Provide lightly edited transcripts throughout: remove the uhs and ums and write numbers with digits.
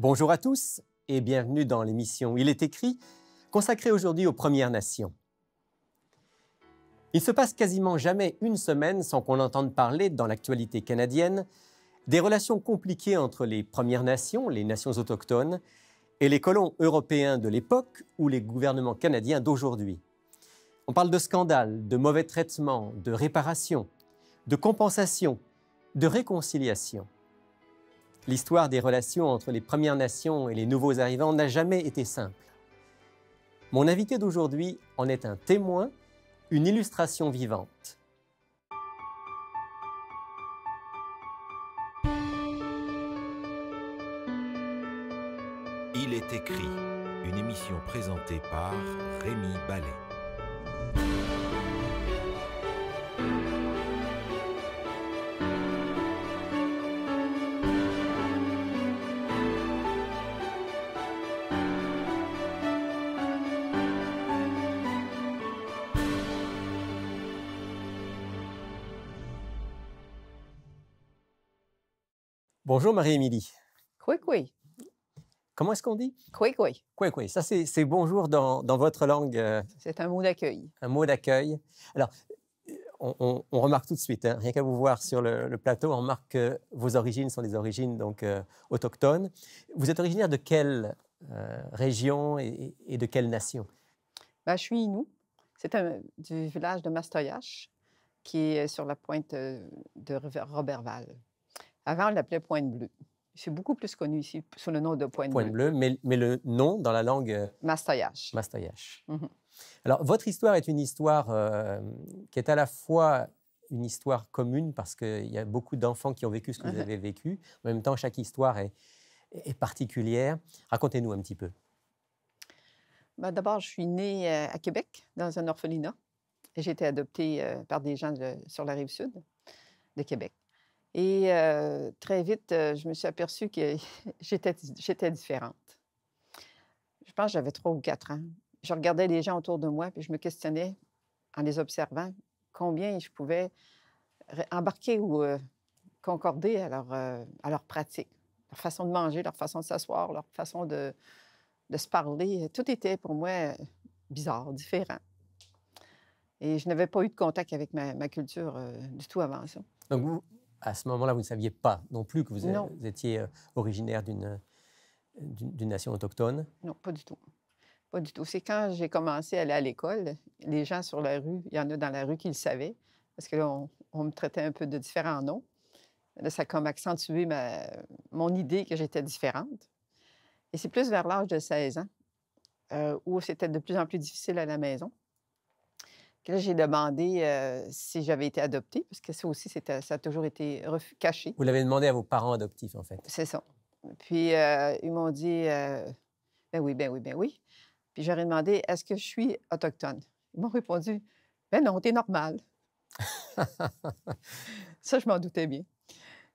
Bonjour à tous et bienvenue dans l'émission Il est écrit, consacrée aujourd'hui aux Premières Nations. Il ne se passe quasiment jamais une semaine sans qu'on entende parler dans l'actualité canadienne des relations compliquées entre les Premières Nations, les nations autochtones, et les colons européens de l'époque ou les gouvernements canadiens d'aujourd'hui. On parle de scandales, de mauvais traitements, de réparations, de compensations, de réconciliation. L'histoire des relations entre les Premières Nations et les nouveaux arrivants n'a jamais été simple. Mon invité d'aujourd'hui en est un témoin, une illustration vivante. Il est écrit, une émission présentée par Rémi Ballet. Bonjour Marie-Émilie. Kwekwe. Comment est-ce qu'on dit? Kwekwe. Kwekwe. Ça, c'est bonjour dans votre langue, C'est un mot d'accueil. un mot d'accueil. Alors, on remarque tout de suite, hein, rien qu'à vous voir sur le plateau, on remarque que vos origines sont des origines donc, autochtones. Vous êtes originaire de quelle région et de quelle nation? Ben, je suis Inou. C'est du village de Mastoyache, qui est sur la pointe de Roberval. Avant, on l'appelait Pointe-Bleue. C'est beaucoup plus connu ici sous le nom de Pointe-Bleue. Pointe-Bleue, mais le nom dans la langue Mastoyache. Mastoyache. Mhm. Alors, votre histoire est une histoire qui est à la fois une histoire commune parce qu'il y a beaucoup d'enfants qui ont vécu ce que vous avez vécu. En même temps, chaque histoire est particulière. Racontez-nous un petit peu. Ben, d'abord, je suis née à Québec, dans un orphelinat. Et j'ai été adoptée par des gens sur la rive sud de Québec. Et très vite, je me suis aperçue que j'étais différente. Je pense que j'avais 3 ou 4 ans. Je regardais les gens autour de moi, puis je me questionnais, en les observant, combien je pouvais embarquer ou concorder à leur pratique, leur façon de manger, leur façon de s'asseoir, leur façon de se parler. Tout était pour moi bizarre, différent. Et je n'avais pas eu de contact avec ma culture du tout avant ça. Donc, vous, à ce moment-là, vous ne saviez pas non plus que Non. vous étiez originaire d'une nation autochtone? Non, pas du tout. Pas du tout. C'est quand j'ai commencé à aller à l'école, les gens sur la rue, il y en a dans la rue qui le savaient, parce que là, on me traitait un peu de différents noms. Là, ça a comme accentué mon idée que j'étais différente. Et c'est plus vers l'âge de 16 ans, où c'était de plus en plus difficile à la maison, que là, j'ai demandé si j'avais été adoptée, parce que ça aussi, ça a toujours été caché. Vous l'avez demandé à vos parents adoptifs, en fait. C'est ça. Puis, ils m'ont dit, ben oui, ben oui, ben oui. Puis, j'aurais demandé, est-ce que je suis autochtone? Ils m'ont répondu, ben non, t'es normal. Ça, je m'en doutais bien.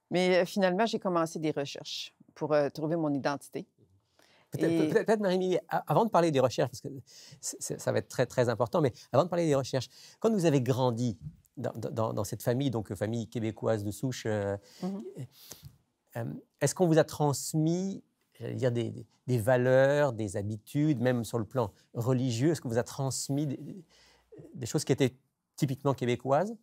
Mais finalement, j'ai commencé des recherches pour trouver mon identité. Peut-être, Marie-Émilie, avant de parler des recherches, parce que ça va être très, très important, mais avant de parler des recherches, quand vous avez grandi dans cette famille, donc famille québécoise de souche, est-ce qu'on vous a transmis, j'allais dire, des valeurs, des habitudes, même sur le plan religieux? Est-ce qu'on vous a transmis des choses qui étaient typiquement québécoises?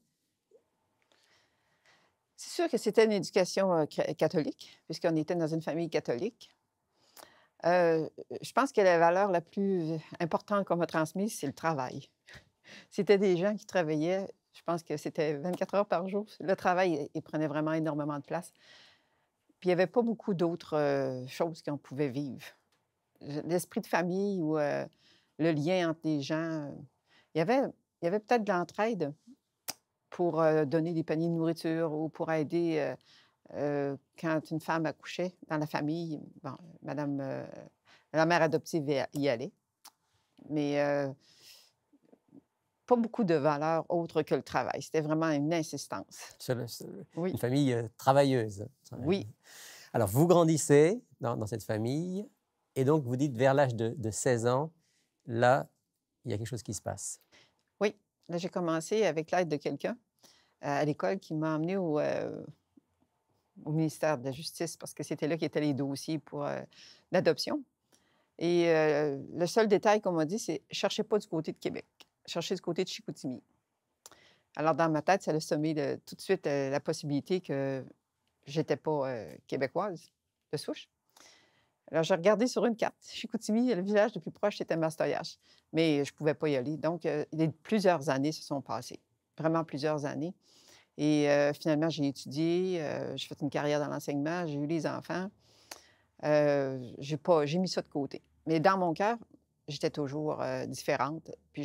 C'est sûr que c'était une éducation catholique, puisqu'on était dans une famille catholique. Je pense que la valeur la plus importante qu'on m'a transmise, c'est le travail. C'était des gens qui travaillaient, je pense que c'était 24 heures par jour. Le travail, il prenait vraiment énormément de place. Puis il n'y avait pas beaucoup d'autres choses qu'on pouvait vivre. L'esprit de famille ou le lien entre les gens, il y avait peut-être de l'entraide pour donner des paniers de nourriture ou pour aider quand une femme accouchait dans la famille. Bon, la mère adoptive y allait. Mais pas beaucoup de valeurs autres que le travail. C'était vraiment une insistance. Une famille travailleuse. Oui. Alors, vous grandissez dans cette famille et donc vous dites vers l'âge de 16 ans, là, il y a quelque chose qui se passe. Oui. Là, j'ai commencé avec l'aide de quelqu'un à l'école qui m'a emmenée au ministère de la Justice parce que c'était là qu'étaient les dossiers pour l'adoption. Et le seul détail qu'on m'a dit, c'est « cherchez pas du côté de Québec, cherchez du côté de Chicoutimi ». Alors, dans ma tête, ça a semé tout de suite la possibilité que j'étais pas québécoise de souche. Alors, j'ai regardé sur une carte. Chicoutimi, le village le plus proche, c'était Mastoyache. Mais je ne pouvais pas y aller. Donc, plusieurs années se sont passées. Vraiment plusieurs années. Et finalement, j'ai étudié, j'ai fait une carrière dans l'enseignement, j'ai eu les enfants. J'ai mis ça de côté. Mais dans mon cœur, j'étais toujours différente. Puis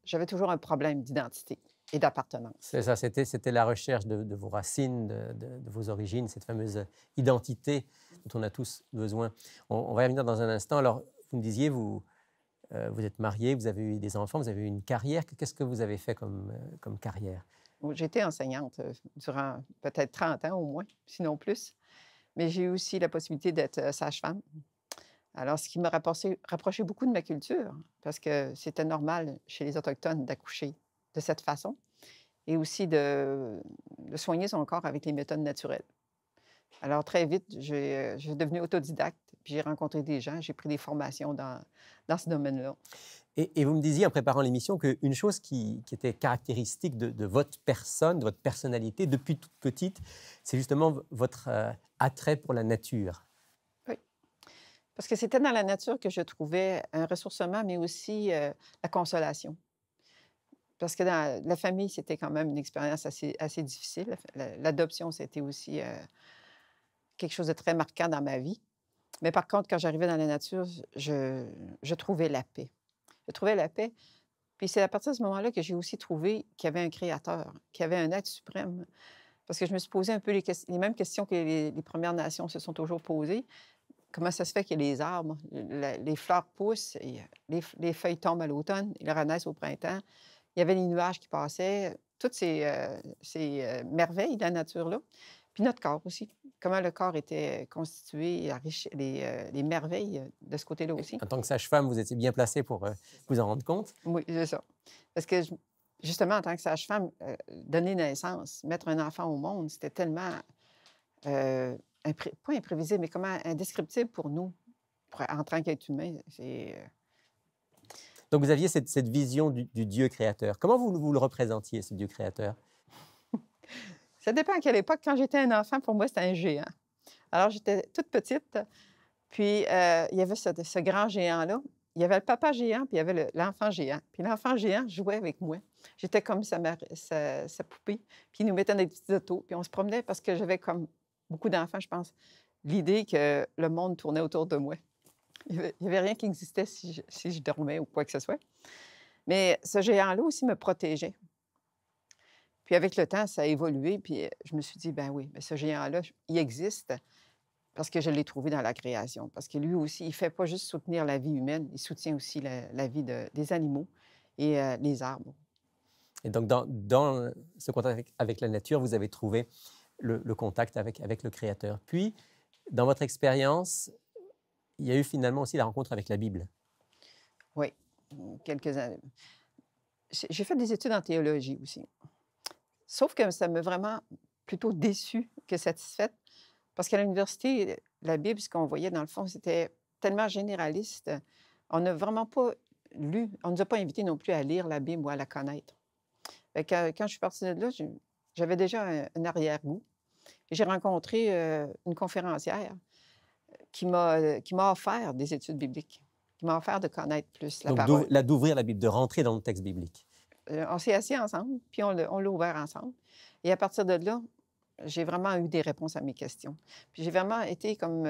j'avais toujours un problème d'identité et d'appartenance. C'est ça, c'était la recherche de vos racines, de vos origines, cette fameuse identité dont on a tous besoin. On va y revenir dans un instant. Alors, vous me disiez, vous êtes marié, vous avez eu des enfants, vous avez eu une carrière. Qu'est-ce que vous avez fait comme carrière? J'ai été enseignante durant peut-être 30 ans au moins, sinon plus. Mais j'ai eu aussi la possibilité d'être sage-femme. Alors, ce qui m'a rapproché beaucoup de ma culture, parce que c'était normal chez les Autochtones d'accoucher de cette façon, et aussi de soigner son corps avec les méthodes naturelles. Alors, très vite, j'ai devenu autodidacte, puis j'ai rencontré des gens, j'ai pris des formations dans ce domaine-là. Et vous me disiez en préparant l'émission qu'une chose qui était caractéristique de votre personne, de votre personnalité depuis toute petite, c'est justement votre attrait pour la nature. Oui, parce que c'était dans la nature que je trouvais un ressourcement, mais aussi la consolation. Parce que dans la famille, c'était quand même une expérience assez difficile. L'adoption, c'était aussi quelque chose de très marquant dans ma vie. Mais par contre, quand j'arrivais dans la nature, je trouvais la paix. Je trouvais la paix. Puis c'est à partir de ce moment-là que j'ai aussi trouvé qu'il y avait un créateur, qu'il y avait un être suprême. Parce que je me suis posé un peu les mêmes questions que les Premières Nations se sont toujours posées. Comment ça se fait que les arbres, les fleurs poussent, et les feuilles tombent à l'automne, ils renaissent au printemps. Il y avait les nuages qui passaient, toutes ces merveilles de la nature-là. Puis notre corps aussi. Comment le corps était constitué, les merveilles de ce côté-là aussi. En tant que sage-femme, vous étiez bien placée pour vous en rendre compte? Oui, c'est ça. Parce que justement, en tant que sage-femme, donner naissance, mettre un enfant au monde, c'était tellement, pas imprévisible, mais comment indescriptible pour nous, en tant qu'être humain. Donc, vous aviez cette vision du Dieu créateur. Comment vous le représentiez, ce Dieu créateur? Ça dépend à quelle époque. Quand j'étais un enfant, pour moi, c'était un géant. Alors, j'étais toute petite, puis il y avait ce grand géant-là. Il y avait le papa géant, puis il y avait l'enfant géant. Puis l'enfant géant jouait avec moi. J'étais comme sa poupée. Puis il nous mettait dans des petits autos, puis on se promenait parce que j'avais, comme beaucoup d'enfants, je pense, l'idée que le monde tournait autour de moi. Il n'y avait rien qui existait si je dormais ou quoi que ce soit. Mais ce géant-là aussi me protégeait. Puis avec le temps, ça a évolué, puis je me suis dit, ben oui, mais ce géant-là, il existe parce que je l'ai trouvé dans la création. Parce que lui aussi, il ne fait pas juste soutenir la vie humaine, il soutient aussi la vie des animaux et les arbres. Et donc, dans ce contact avec la nature, vous avez trouvé le contact avec le Créateur. Puis, dans votre expérience, il y a eu finalement aussi la rencontre avec la Bible. Oui, quelques années. J'ai fait des études en théologie aussi. Sauf que ça m'a vraiment plutôt déçue que satisfaite. Parce qu'à l'université, la Bible, ce qu'on voyait dans le fond, c'était tellement généraliste. On n'a vraiment pas lu, on ne nous a pas invités non plus à lire la Bible ou à la connaître. Fait que, quand je suis partie de là, j'avais déjà un arrière-goût. Et j'ai rencontré une conférencière qui m'a offert des études bibliques, qui m'a offert de connaître plus la parole. Donc, d'ouvrir la Bible, de rentrer dans le texte biblique. On s'est assis ensemble, puis on l'a ouvert ensemble. Et à partir de là, j'ai vraiment eu des réponses à mes questions. Puis j'ai vraiment été comme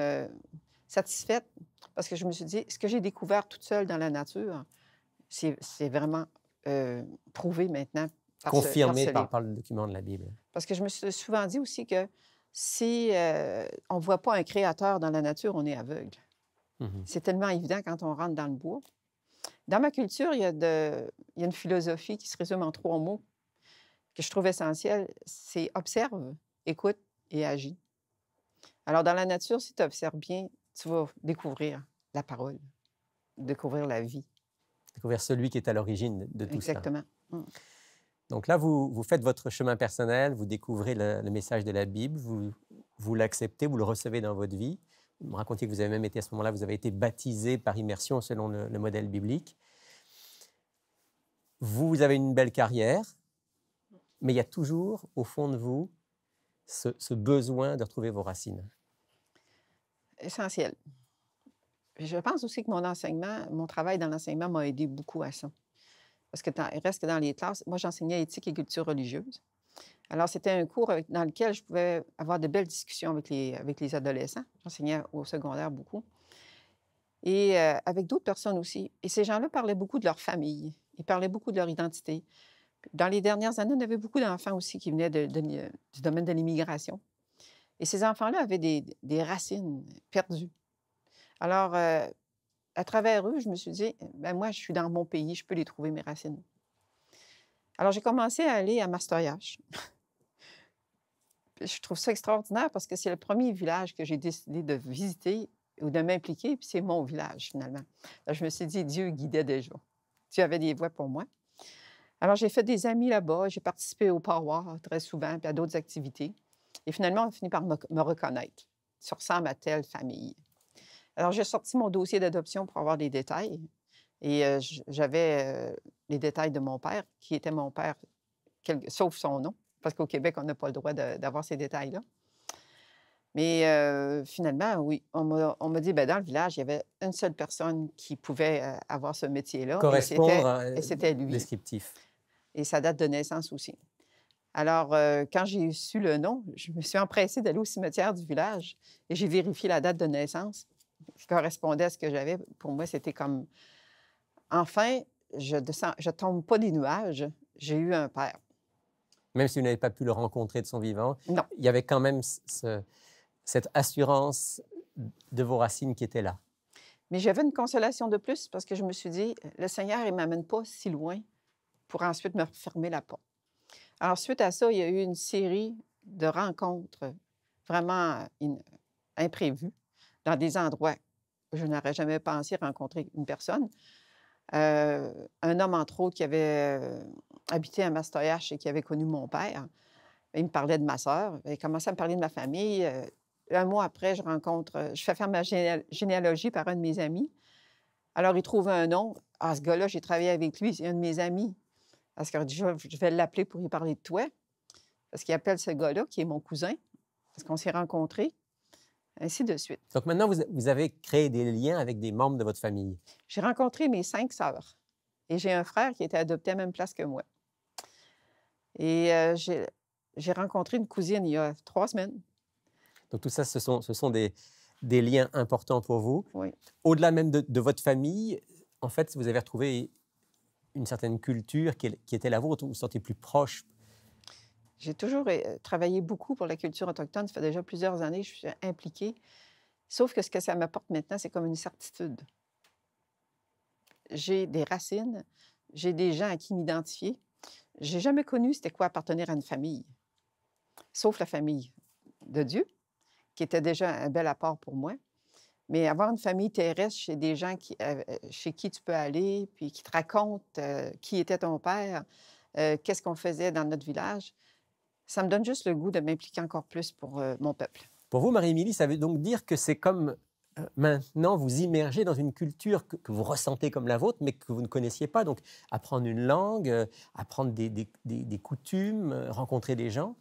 satisfaite parce que je me suis dit, ce que j'ai découvert toute seule dans la nature, c'est vraiment prouvé maintenant. Confirmé par le document de la Bible. Parce que je me suis souvent dit aussi que si on ne voit pas un créateur dans la nature, on est aveugle. C'est tellement évident quand on rentre dans le bois. Dans ma culture, il y a une philosophie qui se résume en 3 mots que je trouve essentielle. C'est observe, écoute et agis. Alors, dans la nature, si tu observes bien, tu vas découvrir la parole, découvrir la vie. Découvrir celui qui est à l'origine de tout ça. Exactement. Donc là, vous faites votre chemin personnel, vous découvrez le message de la Bible, vous vous l'acceptez, vous le recevez dans votre vie. Vous me racontiez que vous avez même été à ce moment-là, vous avez été baptisé par immersion selon le modèle biblique. Vous avez une belle carrière, mais il y a toujours, au fond de vous, ce besoin de retrouver vos racines. Essentiel. Je pense aussi que mon travail dans l'enseignement m'a aidé beaucoup à ça. Parce que reste que dans les classes, moi, j'enseignais éthique et culture religieuse. Alors, c'était un cours dans lequel je pouvais avoir de belles discussions avec les adolescents. J'enseignais au secondaire beaucoup. Et avec d'autres personnes aussi. Et ces gens-là parlaient beaucoup de leur famille. Ils parlaient beaucoup de leur identité. Dans les dernières années, on avait beaucoup d'enfants aussi qui venaient du domaine de l'immigration. Et ces enfants-là avaient des racines perdues. Alors, à travers eux, je me suis dit, ben moi, je suis dans mon pays, je peux les trouver, mes racines. Alors, j'ai commencé à aller à Mastoyache. Je trouve ça extraordinaire parce que c'est le premier village que j'ai décidé de visiter ou de m'impliquer, puis c'est mon village, finalement. Alors, je me suis dit, Dieu guidait déjà. Dieu avait des voies pour moi. Alors, j'ai fait des amis là-bas, j'ai participé au powwow très souvent, puis à d'autres activités. Et finalement, on a fini par me reconnaître. Tu ressembles à telle famille. Alors, j'ai sorti mon dossier d'adoption pour avoir des détails. Et j'avais les détails de mon père, qui était mon père, sauf son nom, parce qu'au Québec, on n'a pas le droit d'avoir ces détails-là. Mais finalement, oui, on m'a dit, bien, dans le village, il y avait une seule personne qui pouvait avoir ce métier-là. Correspondre et c'était lui. Descriptif. Et sa date de naissance aussi. Alors, quand j'ai su le nom, je me suis empressée d'aller au cimetière du village et j'ai vérifié la date de naissance qui correspondait à ce que j'avais. Pour moi, c'était comme, enfin, je tombe pas des nuages, j'ai eu un père. Même si vous n'avez pas pu le rencontrer de son vivant, Non. il y avait quand même cette assurance de vos racines qui était là. Mais j'avais une consolation de plus parce que je me suis dit, le Seigneur, il ne m'amène pas si loin pour ensuite me fermer la porte. Alors, suite à ça, il y a eu une série de rencontres vraiment imprévues dans des endroits où je n'aurais jamais pensé rencontrer une personne. Un homme, entre autres, qui avait habité à Mastoyache et qui avait connu mon père. Il me parlait de ma sœur. Il commençait à me parler de ma famille. Un mois après, je fais faire ma généalogie par un de mes amis. Alors, il trouve un nom. Ah, ce gars-là, j'ai travaillé avec lui, c'est un de mes amis. Parce que je vais l'appeler pour lui parler de toi. Parce qu'il appelle ce gars-là, qui est mon cousin, parce qu'on s'est rencontrés, ainsi de suite. Donc maintenant, vous avez créé des liens avec des membres de votre famille. J'ai rencontré mes 5 sœurs. Et j'ai un frère qui était adopté à la même place que moi. Et j'ai rencontré une cousine il y a 3 semaines. Donc tout ça, ce sont des liens importants pour vous. Oui. Au-delà même de votre famille, en fait, vous avez retrouvé une certaine culture qui était la vôtre, vous vous sentez plus proche. J'ai toujours travaillé beaucoup pour la culture autochtone. Ça fait déjà plusieurs années que je suis impliquée. Sauf que ce que ça m'apporte maintenant, c'est comme une certitude. J'ai des racines, j'ai des gens à qui m'identifier. J'ai jamais connu c'était quoi appartenir à une famille, sauf la famille de Dieu, qui était déjà un bel apport pour moi. Mais avoir une famille terrestre chez des gens chez qui tu peux aller, puis qui te racontent qui était ton père, qu'est-ce qu'on faisait dans notre village, ça me donne juste le goût de m'impliquer encore plus pour mon peuple. Pour vous, Marie-Émilie, ça veut donc dire que c'est comme maintenant vous immerger dans une culture que vous ressentez comme la vôtre, mais que vous ne connaissiez pas. Donc, apprendre une langue, apprendre des coutumes, rencontrer des gens.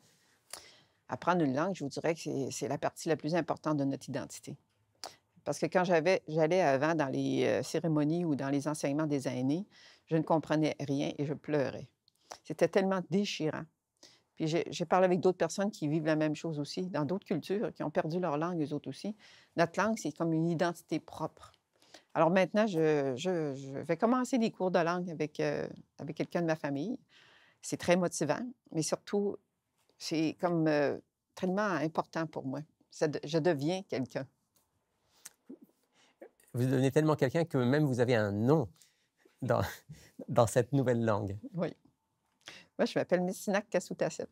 Apprendre une langue, je vous dirais que c'est la partie la plus importante de notre identité. Parce que quand j'allais avant dans les cérémonies ou dans les enseignements des aînés, je ne comprenais rien et je pleurais. C'était tellement déchirant. Puis j'ai parlé avec d'autres personnes qui vivent la même chose aussi, dans d'autres cultures, qui ont perdu leur langue, eux autres aussi. Notre langue, c'est comme une identité propre. Alors maintenant, je vais commencer des cours de langue avec quelqu'un de ma famille. C'est très motivant, mais surtout, c'est comme tellement important pour moi. Je deviens quelqu'un. Vous devenez tellement quelqu'un que même vous avez un nom dans cette nouvelle langue. Oui. Moi, je m'appelle Messinak Kassoutaset.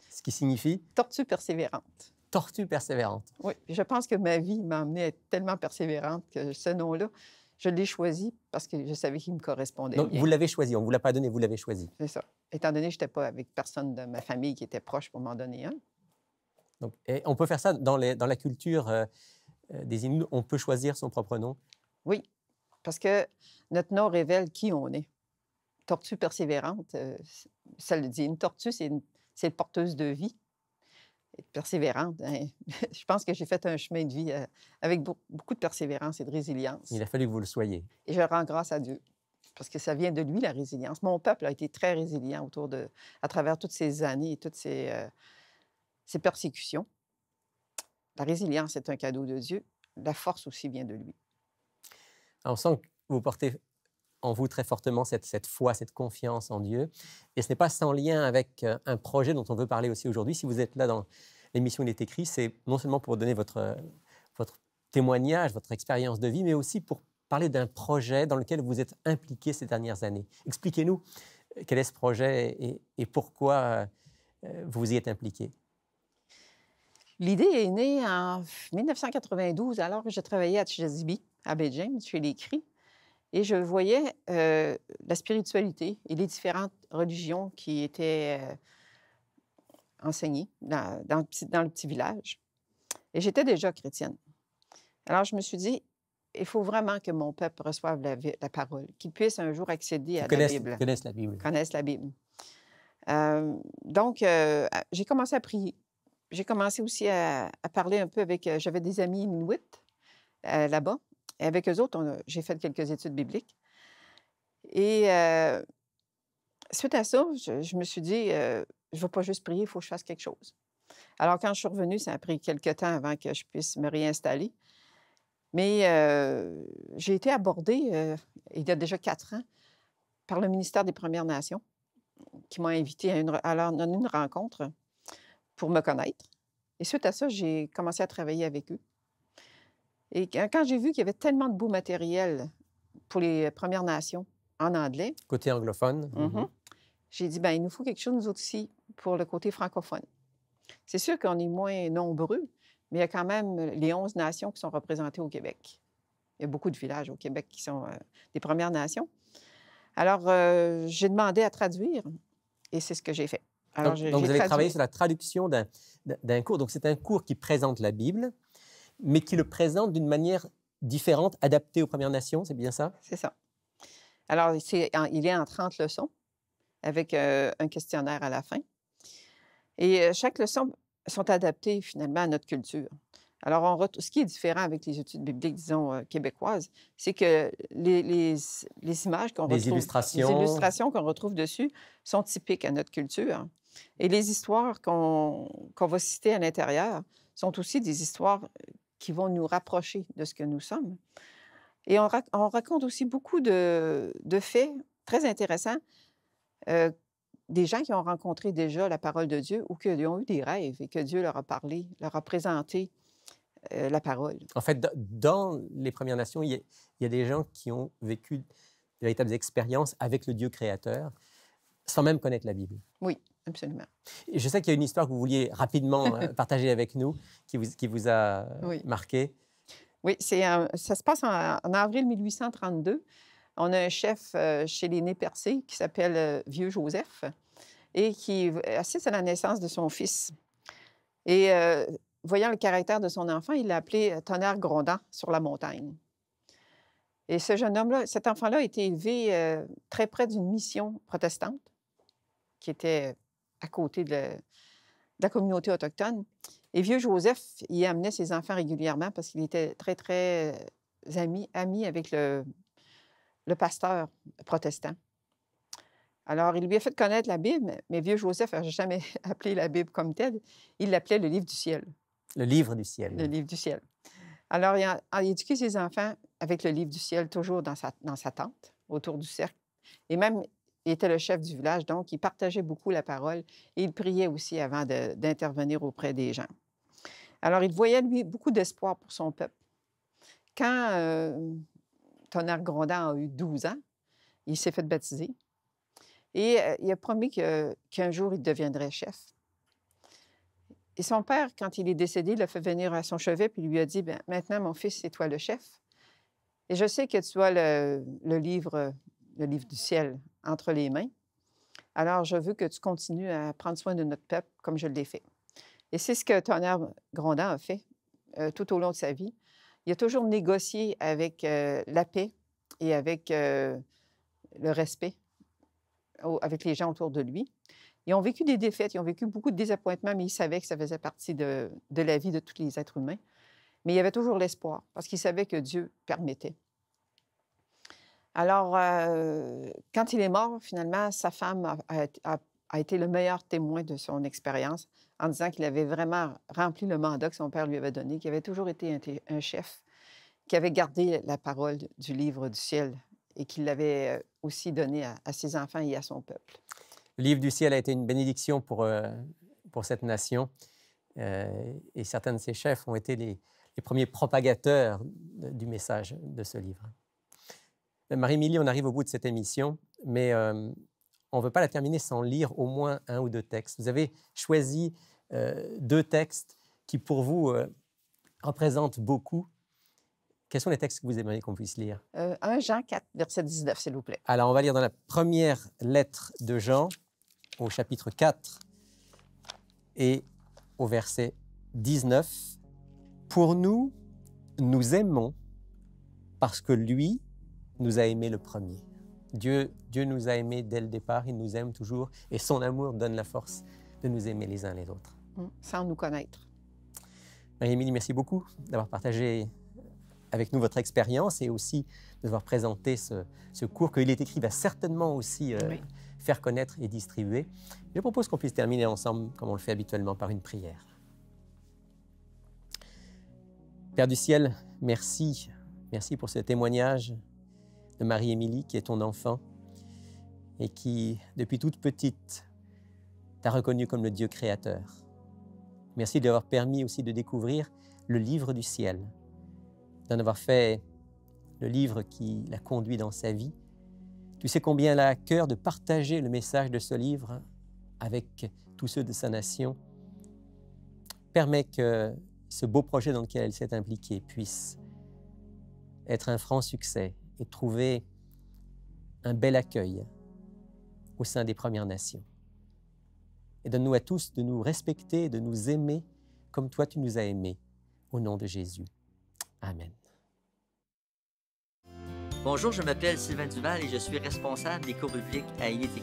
Ce qui signifie? Tortue persévérante. Tortue persévérante. Oui. Puis je pense que ma vie m'a amenée à être tellement persévérante que ce nom-là, je l'ai choisi parce que je savais qu'il me correspondait Donc, bien. vous l'avez choisi, on ne vous l'a pas donné, vous l'avez choisi. C'est ça. Étant donné que je n'étais pas avec personne de ma famille qui était proche pour m'en donner un. Donc, et on peut faire ça dans la culture des Inuits, on peut choisir son propre nom. Oui, parce que notre nom révèle qui on est. Tortue persévérante, ça le dit. Une tortue, c'est une porteuse de vie. Et persévérante, hein. Je pense que j'ai fait un chemin de vie avec beaucoup de persévérance et de résilience. Il a fallu que vous le soyez. Et je rends grâce à Dieu, parce que ça vient de lui, la résilience. Mon peuple a été très résilient à travers toutes ces années et toutes ces persécutions. La résilience est un cadeau de Dieu. La force aussi vient de lui. Alors, on sent que vous portez en vous très fortement cette foi, cette confiance en Dieu. Et ce n'est pas sans lien avec un projet dont on veut parler aussi aujourd'hui. Si vous êtes là dans l'émission Il est écrit, c'est non seulement pour donner votre témoignage, votre expérience de vie, mais aussi pour parler d'un projet dans lequel vous êtes impliqué ces dernières années. Expliquez-nous quel est ce projet et pourquoi vous y êtes impliqué. L'idée est née en 1992, alors que je travaillais à Tchèzibi, à Baie James, chez les Cris. Et je voyais la spiritualité et les différentes religions qui étaient enseignées dans le petit village. Et j'étais déjà chrétienne. Alors, je me suis dit, il faut vraiment que mon peuple reçoive la parole, qu'il puisse un jour accéder à la Bible. Connaissent la Bible. Connaissent la Bible. Donc, j'ai commencé à prier. J'ai commencé aussi à parler un peu avec... J'avais des amis inuits là-bas. Et avec eux autres, j'ai fait quelques études bibliques. Et suite à ça, je me suis dit, je ne vais pas juste prier, il faut que je fasse quelque chose. Alors, quand je suis revenue, ça a pris quelques temps avant que je puisse me réinstaller. Mais j'ai été abordée, il y a déjà 4 ans, par le ministère des Premières Nations, qui m'a invitée à leur donner une rencontre pour me connaître. Et suite à ça, j'ai commencé à travailler avec eux. Et quand j'ai vu qu'il y avait tellement de beau matériel pour les Premières Nations en anglais... Côté anglophone. J'ai dit, bien, il nous faut quelque chose, nous autres aussi, pour le côté francophone. C'est sûr qu'on est moins nombreux, mais il y a quand même les 11 nations qui sont représentées au Québec. Il y a beaucoup de villages au Québec qui sont des Premières Nations. Alors, j'ai demandé à traduire, et c'est ce que j'ai fait. Alors, donc vous avez travaillé sur la traduction d'un cours. Donc, c'est un cours qui présente la Bible, mais qui le présente d'une manière différente, adaptée aux Premières Nations, c'est bien ça? C'est ça. Alors, il est en 30 leçons, avec un questionnaire à la fin. Et chaque leçon sont adaptées, finalement, à notre culture. Alors, ce qui est différent avec les études bibliques, disons, québécoises, c'est que les images qu'on retrouve... illustrations. Les illustrations qu'on retrouve dessus sont typiques à notre culture. Et les histoires qu'on va citer à l'intérieur sont aussi des histoires qui vont nous rapprocher de ce que nous sommes. Et on raconte aussi beaucoup de faits très intéressants, des gens qui ont rencontré déjà la parole de Dieu ou qui ont eu des rêves et que Dieu leur a parlé, leur a présenté la parole. En fait, dans les Premières Nations, il y a des gens qui ont vécu de véritables expériences avec le Dieu créateur, sans même connaître la Bible. Oui, absolument. Et je sais qu'il y a une histoire que vous vouliez rapidement partager avec nous, qui vous a marqué. Oui, ça se passe en avril 1832. On a un chef chez les Nez-Percés qui s'appelle Vieux Joseph et qui assiste à la naissance de son fils. Et voyant le caractère de son enfant, il l'a appelé Tonnerre grondant sur la montagne. Et ce jeune homme-là, cet enfant-là a été élevé très près d'une mission protestante qui était à côté de la communauté autochtone. Et Vieux Joseph y amenait ses enfants régulièrement parce qu'il était très, très ami avec le pasteur protestant. Alors, il lui a fait connaître la Bible, mais Vieux Joseph n'a jamais appelé la Bible comme telle. Il l'appelait le livre du ciel. Le livre du ciel. Le livre du ciel. Alors, il a éduqué ses enfants avec le livre du ciel, toujours dans sa tente, autour du cercle. Et même, il était le chef du village, donc il partageait beaucoup la parole et il priait aussi avant d'intervenir auprès des gens. Alors, il voyait, lui, beaucoup d'espoir pour son peuple. Quand Tonnerre grondant a eu 12 ans, il s'est fait baptiser et il a promis qu'un jour, il deviendrait chef. Et son père, quand il est décédé, l'a fait venir à son chevet puis il lui a dit, bien, maintenant, mon fils, c'est toi le chef. Et je sais que tu as le livre du ciel entre les mains. Alors, je veux que tu continues à prendre soin de notre peuple comme je l'ai fait. Et c'est ce que Tonnerre Grondin a fait tout au long de sa vie. Il a toujours négocié avec la paix et avec le respect avec les gens autour de lui. Ils ont vécu des défaites, ils ont vécu beaucoup de désappointements, mais ils savaient que ça faisait partie de la vie de tous les êtres humains. Mais il y avait toujours l'espoir, parce qu'il savait que Dieu permettait. Alors, quand il est mort, finalement, sa femme a été le meilleur témoin de son expérience en disant qu'il avait vraiment rempli le mandat que son père lui avait donné, qu'il avait toujours été un chef, qu'il avait gardé la parole du livre du ciel et qu'il l'avait aussi donné à ses enfants et à son peuple. Le livre du ciel a été une bénédiction pour cette nation et certains de ses chefs ont été les premiers propagateurs du message de ce livre. Marie-Émilie, on arrive au bout de cette émission, mais on ne veut pas la terminer sans lire au moins un ou deux textes. Vous avez choisi deux textes qui, pour vous, représentent beaucoup. Quels sont les textes que vous aimeriez qu'on puisse lire? 1 Jean 4, verset 19, s'il vous plaît. Alors, on va lire dans la première lettre de Jean, au chapitre 4 et au verset 19. « Pour nous, nous aimons parce que lui nous a aimés le premier. » Dieu nous a aimés dès le départ, il nous aime toujours et son amour donne la force de nous aimer les uns les autres. Sans nous connaître. Marie-Émilie, merci beaucoup d'avoir partagé avec nous votre expérience et aussi de nous avoir présenté ce cours que Il est écrit va certainement aussi faire connaître et distribuer. Je propose qu'on puisse terminer ensemble, comme on le fait habituellement, par une prière. Père du ciel, merci. Merci pour ce témoignage de Marie-Émilie, qui est ton enfant et qui, depuis toute petite, t'a reconnu comme le Dieu créateur. Merci d'avoir permis aussi de découvrir le livre du ciel, d'en avoir fait le livre qui l'a conduit dans sa vie. Tu sais combien elle a à cœur de partager le message de ce livre avec tous ceux de sa nation. Permets que ce beau projet dans lequel elle s'est impliquée puisse être un franc succès et trouver un bel accueil au sein des Premières Nations. Et donne-nous à tous de nous respecter, de nous aimer comme toi tu nous as aimés, au nom de Jésus. Amen. Bonjour, je m'appelle Sylvain Duval et je suis responsable des cours bibliques à Il est écrit.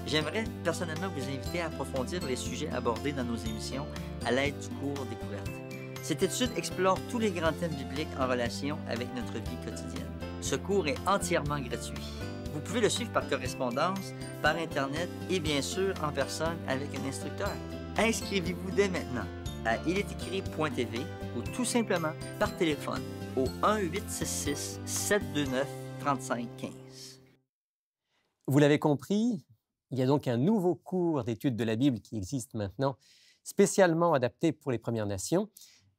J'aimerais personnellement vous inviter à approfondir les sujets abordés dans nos émissions à l'aide du cours Découverte. Cette étude explore tous les grands thèmes bibliques en relation avec notre vie quotidienne. Ce cours est entièrement gratuit. Vous pouvez le suivre par correspondance, par Internet et bien sûr en personne avec un instructeur. Inscrivez-vous dès maintenant à ilestécrit.tv ou tout simplement par téléphone au 1-866-729-3515. Vous l'avez compris, il y a donc un nouveau cours d'études de la Bible qui existe maintenant, spécialement adapté pour les Premières Nations.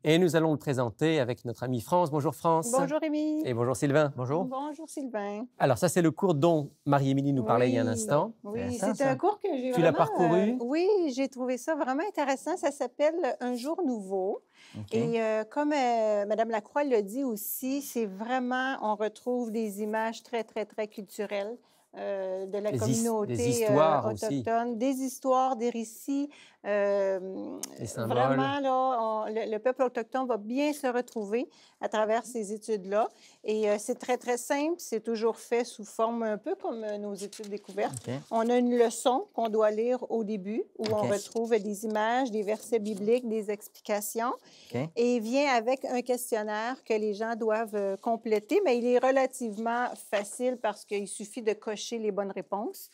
Et nous allons le présenter avec notre amie France. Bonjour France. Bonjour Rémi. Et bonjour Sylvain. Bonjour. Bonjour Sylvain. Alors ça, c'est le cours dont Marie-Émilie nous parlait il y a un instant. Oui, c'est un cours que j'ai Tu l'as parcouru? Oui, j'ai trouvé ça vraiment intéressant. Ça s'appelle « Un jour nouveau ». Et comme Mme Lacroix l'a dit aussi, c'est vraiment, on retrouve des images très, très, très culturelles de la communauté des histoires autochtone, aussi. des histoires, des récits. Vraiment, là, le peuple autochtone va bien se retrouver à travers ces études-là. Et c'est très, très simple. C'est toujours fait sous forme un peu comme nos études découvertes. On a une leçon qu'on doit lire au début où on retrouve des images, des versets bibliques, des explications. Et il vient avec un questionnaire que les gens doivent compléter, mais il est relativement facile parce qu'il suffit de cocher les bonnes réponses.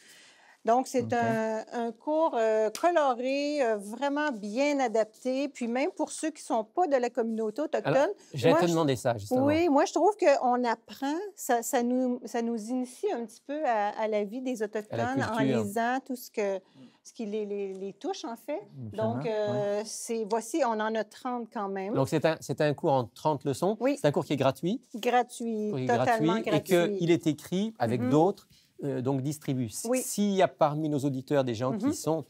Donc, c'est un cours coloré, vraiment bien adapté. Puis même pour ceux qui ne sont pas de la communauté autochtone... J'allais te demander ça, justement. Oui, moi, je trouve qu'on apprend, ça nous initie un petit peu à la vie des Autochtones en lisant tout ce qui les touche, en fait. Donc, voici, on en a 30 quand même. Donc, c'est un cours en 30 leçons. Oui. C'est un cours qui est gratuit. Gratuit, totalement gratuit. Et qu'il est écrit avec d'autres. Donc distribue. Oui. S'il y a parmi nos auditeurs des gens qui sont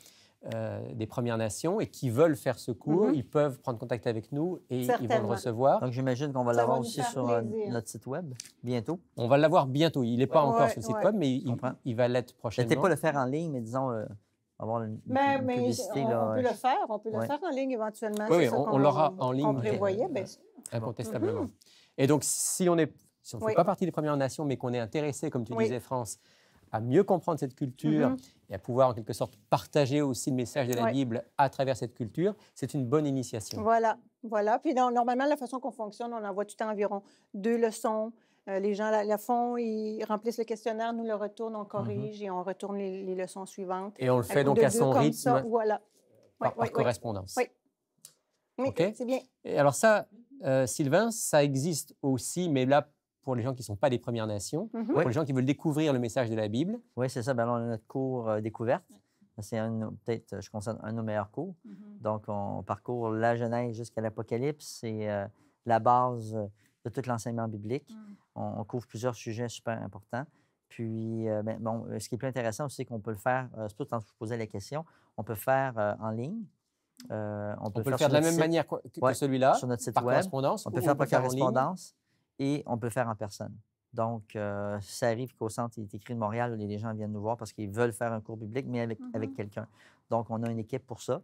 des Premières Nations et qui veulent faire ce cours, ils peuvent prendre contact avec nous et ils vont le recevoir. Donc j'imagine qu'on va l'avoir aussi sur notre site web bientôt. On va l'avoir bientôt. Il n'est pas encore sur le site web, mais il va l'être prochainement. Peut-être pas le faire en ligne, mais disons avoir une Mais publicité. on Là, peut le faire. On peut le Ouais. faire en ligne éventuellement. Oui, C'est ça on l'aura en ligne. On prévoyait. Bien, Incontestablement. Et donc, si on ne fait Oui. pas partie des Premières Nations, mais qu'on est intéressé, comme tu Oui. disais, France, à mieux comprendre cette culture et à pouvoir, en quelque sorte, partager aussi le message de la Oui. Bible à travers cette culture, c'est une bonne initiation. Voilà, voilà. Puis normalement, la façon qu'on fonctionne, on envoie tout le temps environ 2 leçons. Les gens la font, ils remplissent le questionnaire, nous le retournent, on corrige et on retourne les leçons suivantes. Et on le fait coup donc de à 2 son comme rythme, ça, voilà. par Oui. correspondance. Oui. Oui, OK. c'est bien. Et alors ça, Sylvain, ça existe aussi, mais là, pour les gens qui ne sont pas des Premières Nations, Mhm. pour les gens qui veulent découvrir le message de la Bible. Oui, c'est ça. Ben, là, on a notre cours découverte. C'est peut-être, je considère, un de nos meilleurs cours. Donc, on parcourt la Genèse jusqu'à l'Apocalypse. C'est la base de tout l'enseignement biblique. On couvre plusieurs sujets super importants. Puis, ce qui est plus intéressant aussi, c'est qu'on peut le faire, surtout quand je vous posais la question, on peut le faire en ligne. On peut le sur faire de la notre même site. manière que Ouais, celui-là, sur notre site par web. correspondance. On peut ou faire par en ligne. correspondance et on peut le faire en personne. Donc, si ça arrive qu'au Centre Il est écrit de Montréal, les gens viennent nous voir parce qu'ils veulent faire un cours biblique, mais avec quelqu'un. Donc, on a une équipe pour ça.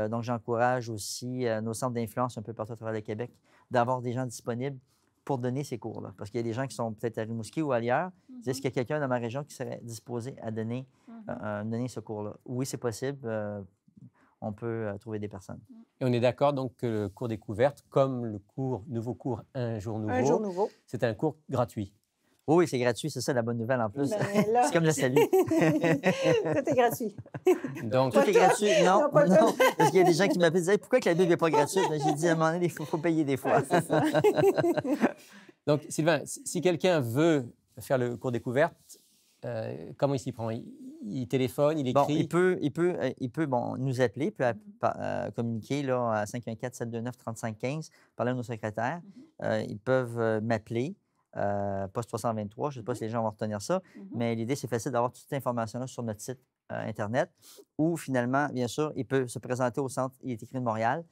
Donc, j'encourage aussi nos centres d'influence un peu partout à travers le Québec d'avoir des gens disponibles pour donner ces cours-là. Parce qu'il y a des gens qui sont peut-être à Rimouski ou ailleurs. Est-ce qu'il y a quelqu'un dans ma région qui serait disposé à donner ce cours-là? Oui, c'est possible. On peut trouver des personnes. Et on est d'accord donc que le cours découverte, comme le nouveau cours Un jour nouveau, c'est un cours gratuit. Oui, c'est gratuit, c'est ça la bonne nouvelle en plus. Ben, là... C'est comme le salut. Tout est gratuit. Donc, tout est gratuit. Non, pas non. Parce qu'il y a des gens qui m'appellent et disent pourquoi que la Bible n'est pas gratuite? J'ai dit à un moment donné, il faut payer des fois. Ouais, c'est ça. Donc, Sylvain, si quelqu'un veut faire le cours découverte, comment il s'y prend? Il téléphone, il écrit? Bon, il peut nous appeler, il peut communiquer là, à 514-729-3515, parler à nos secrétaires. Ils peuvent m'appeler, poste 323. Je ne sais pas si les gens vont retenir ça, mais l'idée, c'est facile d'avoir toute cette information-là sur notre site Internet, ou finalement, bien sûr, il peut se présenter au Centre Il est écrit de Montréal.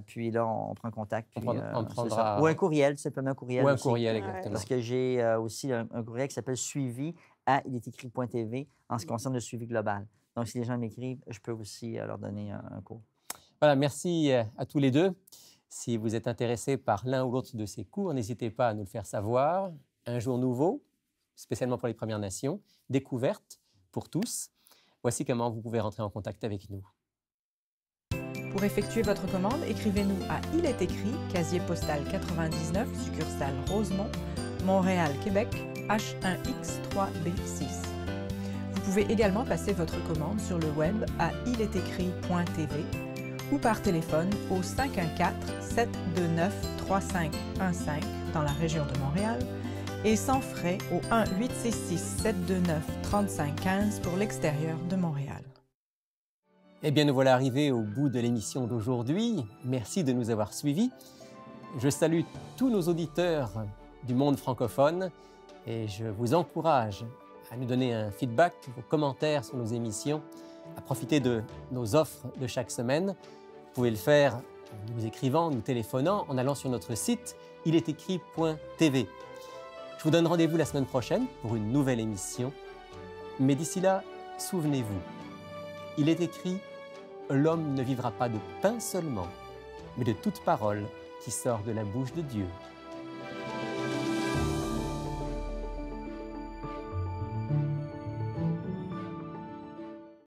Puis là, on prend contact. Puis, on prendra... Ou un courriel, simplement un courriel. Ou un aussi. courriel, exactement. Parce que j'ai aussi un courriel qui s'appelle suivi@ilétécrit.tv en ce qui concerne le suivi global. Donc, si les gens m'écrivent, je peux aussi leur donner un cours. Voilà, merci à tous les deux. Si vous êtes intéressés par l'un ou l'autre de ces cours, n'hésitez pas à nous le faire savoir. Un jour nouveau, spécialement pour les Premières Nations, découverte pour tous. Voici comment vous pouvez rentrer en contact avec nous. Pour effectuer votre commande, écrivez-nous à Il est écrit, casier postal 99, succursale Rosemont, Montréal, Québec, H1X3B6. Vous pouvez également passer votre commande sur le web à ilétécrit.tv ou par téléphone au 514-729-3515 dans la région de Montréal et sans frais au 1-866-729-3515 pour l'extérieur de Montréal. Eh bien, nous voilà arrivés au bout de l'émission d'aujourd'hui. Merci de nous avoir suivis. Je salue tous nos auditeurs du monde francophone et je vous encourage à nous donner un feedback, vos commentaires sur nos émissions, à profiter de nos offres de chaque semaine. Vous pouvez le faire en nous écrivant, nous téléphonant, en allant sur notre site ilétécrit.tv. Je vous donne rendez-vous la semaine prochaine pour une nouvelle émission. Mais d'ici là, souvenez-vous, il est écrit « L'homme ne vivra pas de pain seulement, mais de toute parole qui sort de la bouche de Dieu. »